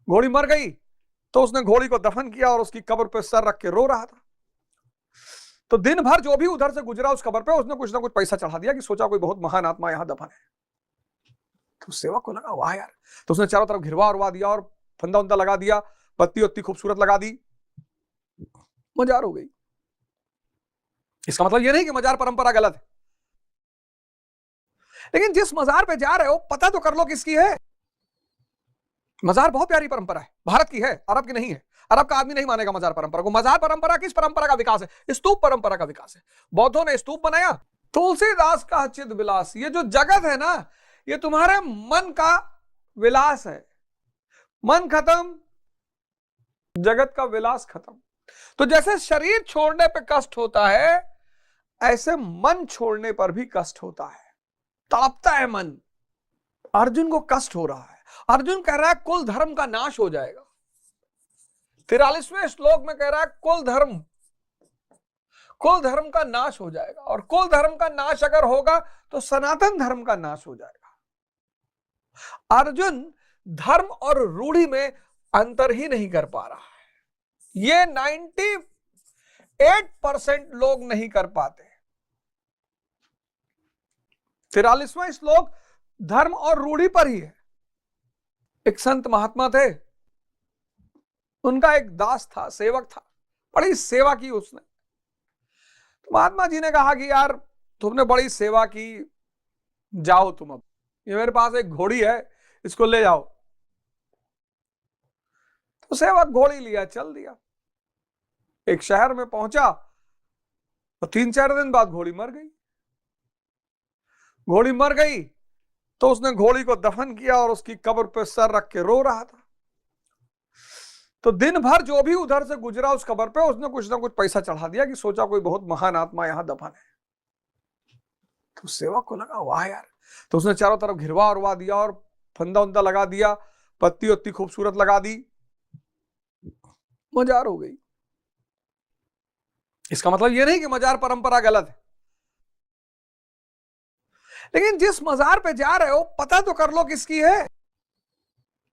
घोड़ी मर गई तो उसने घोड़ी को दफन किया और उसकी कब्र पे सर रख के रो रहा था। तो दिन भर जो भी उधर से गुजरा उस कब्र पे उसने कुछ ना कुछ पैसा चढ़ा दिया कि सोचा कोई बहुत महान आत्मा यहां दफन है। तो सेवक को लगा वाह यार, तो उसने चारों तरफ घिरवा उरवा दिया और फंदा उंदा लगा दिया, बत्ती उत्ती खूबसूरत लगा दी, मजार हो गई। इसका मतलब यह नहीं कि मजार परंपरा गलत है, लेकिन जिस मजार पे जा रहे हो पता तो कर लो किसकी है। मजार बहुत प्यारी परंपरा है, भारत की है, अरब की नहीं है। अरब का आदमी नहीं मानेगा मजार परंपरा को। मजार परंपरा किस परंपरा का विकास है? स्तूप परंपरा का विकास है। बौद्धों ने स्तूप बनाया, तुलसीदास का चिद विलास। ये जो जगत है ना, ये तुम्हारे मन का विलास है। मन खत्म, जगत का विलास खत्म। तो जैसे शरीर छोड़ने पे कष्ट होता है, ऐसे मन छोड़ने पर भी कष्ट होता है, तड़पता है मन। अर्जुन को कष्ट हो रहा है। अर्जुन कह रहा है कुल धर्म का नाश हो जाएगा। 43वें श्लोक में कह रहा है कुल धर्म का नाश हो जाएगा। और कुल धर्म का नाश अगर होगा तो सनातन धर्म का नाश हो जाएगा। अर्जुन धर्म और रूढ़ी में अंतर ही नहीं कर पा रहा है। ये 98% लोग नहीं कर पाते। 43वां श्लोक धर्म और रूढ़ी पर ही है। एक संत महात्मा थे, उनका एक दास था, सेवक था, बड़ी सेवा की उसने। तो महात्मा जी ने कहा कि यार तुमने बड़ी सेवा की, जाओ तुम, अब ये मेरे पास एक घोड़ी है, इसको ले जाओ। तो सेवक घोड़ी लिया, चल दिया। एक शहर में पहुंचा तो 3-4 दिन बाद घोड़ी मर गई। घोड़ी मर गई तो उसने घोड़ी को दफन किया और उसकी कब्र पे सर रख के रो रहा था। तो दिन भर जो भी उधर से गुजरा उस कब्र पे उसने कुछ ना कुछ पैसा चढ़ा दिया कि सोचा कोई बहुत महान आत्मा यहां दफन है। तो सेवक को लगा वाह यार, तो उसने चारों तरफ घिरवा उरवा दिया और फंदा उंदा लगा दिया, पत्ती उत्ती खूबसूरत लगा दी, मजार हो गई। इसका मतलब यह नहीं कि मजार परंपरा गलत है, लेकिन जिस मजार पे जा रहे हो पता तो कर लो किसकी है।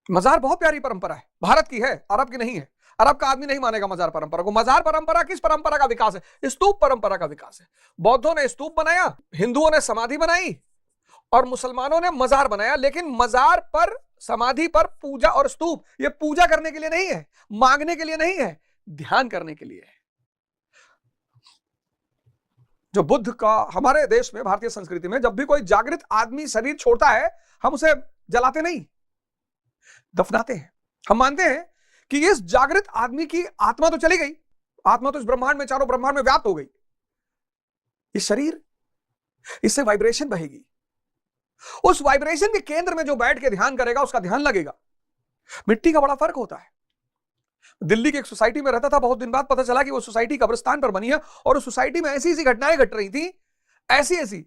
मजार बहुत प्यारी परंपरा है, भारत की है, अरब की नहीं है। अरब का आदमी नहीं मानेगा मजार परंपरा को। मजार परंपरा किस परंपरा का विकास है? स्तूप परंपरा का विकास है। बौद्धों ने स्तूप बनाया, हिंदुओं ने समाधि बनाई और मुसलमानों ने मजार बनाया। लेकिन मजार पर, समाधि पर पूजा और स्तूप, ये पूजा करने के लिए नहीं है, मांगने के लिए नहीं है, ध्यान करने के लिए है। जो बुद्ध का, हमारे देश में, भारतीय संस्कृति में जब भी कोई जागृत आदमी शरीर छोड़ता है, हम उसे जलाते नहीं, दफनाते हैं। हम मानते हैं कि इस जागृत आदमी की आत्मा तो चली गई, आत्मा तो इस ब्रह्मांड में, चारों ब्रह्मांड में व्याप्त हो गई। इस शरीर, इससे वाइब्रेशन बहेगी। उस वाइब्रेशन के केंद्र में जो बैठ के ध्यान करेगा उसका ध्यान लगेगा। मिट्टी का बड़ा फर्क होता है। दिल्ली की एक सोसाइटी में रहता था, बहुत दिन बाद पता चला कि वो सोसाइटी कब्रिस्तान पर बनी है और उस सोसाइटी में ऐसी ऐसी घटनाएं घट रही थी, ऐसी ऐसी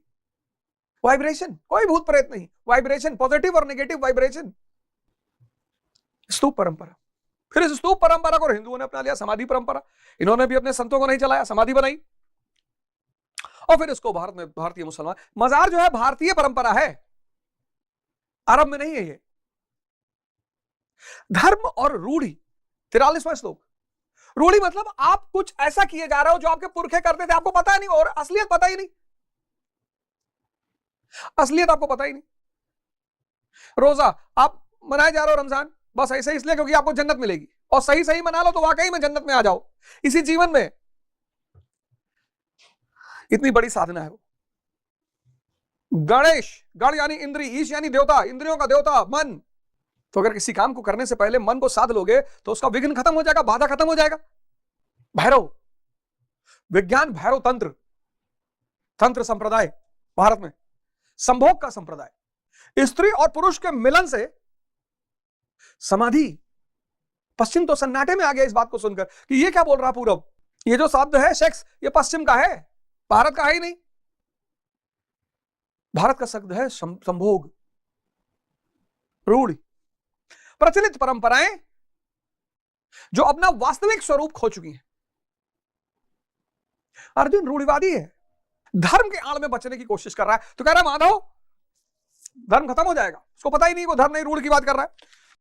वाइब्रेशन, कोई भूत प्रेत नहीं, वाइब्रेशन, पॉजिटिव और नेगेटिव वाइब्रेशन। स्तूप परंपरा, फिर इस स्तूप परंपरा को हिंदुओं ने अपना लिया, समाधि परंपरा। इन्होंने भी अपने संतों को नहीं चलाया, समाधि बनाई। और फिर इसको भारत में भारतीय मुसलमान, मजार जो है भारतीय परंपरा है, अरब में नहीं है ये। धर्म और रूढ़ी, 43वां श्लोक। रूढ़ी मतलब आप कुछ ऐसा किए जा रहे हो जो आपके पुरखे करते थे, आपको पता नहीं, और असलियत पता ही नहीं, असलियत आपको पता ही नहीं। रोजा आप मनाए जा रहे हो, रमजान, बस ऐसे ही इसलिए क्योंकि आपको जन्नत मिलेगी, और सही सही मना लो तो वाकई में जन्नत में आ जाओ इसी जीवन में। इतनी बड़ी साधना है वो। गणेश, गण यानी इंद्री, ईश यानी देवता, इंद्रियों का देवता मन। तो अगर किसी काम को करने से पहले मन को साध लोगे तो उसका विघ्न खत्म हो जाएगा, बाधा खत्म हो जाएगा। भैरव, विज्ञान भैरव तंत्र, तंत्र संप्रदाय भारत में, संभोग का संप्रदाय, स्त्री और पुरुष के मिलन से समाधि। पश्चिम तो सन्नाटे में आ गया इस बात को सुनकर कि ये क्या बोल रहा पूरब, ये जो शब्द है सेक्स, ये पश्चिम का है, भारत का है ही नहीं। भारत का शब्द है संभोग, रूढ़, प्रचलित परंपराएं जो अपना वास्तविक स्वरूप खो चुकी हैं। अर्जुन रूढ़िवादी है, धर्म के आड़ में बचने की कोशिश कर रहा है। तो कह रहा है माधव धर्म खत्म हो जाएगा, उसको पता ही नहीं, वो धर्म नहीं रूढ़ की बात कर रहा है।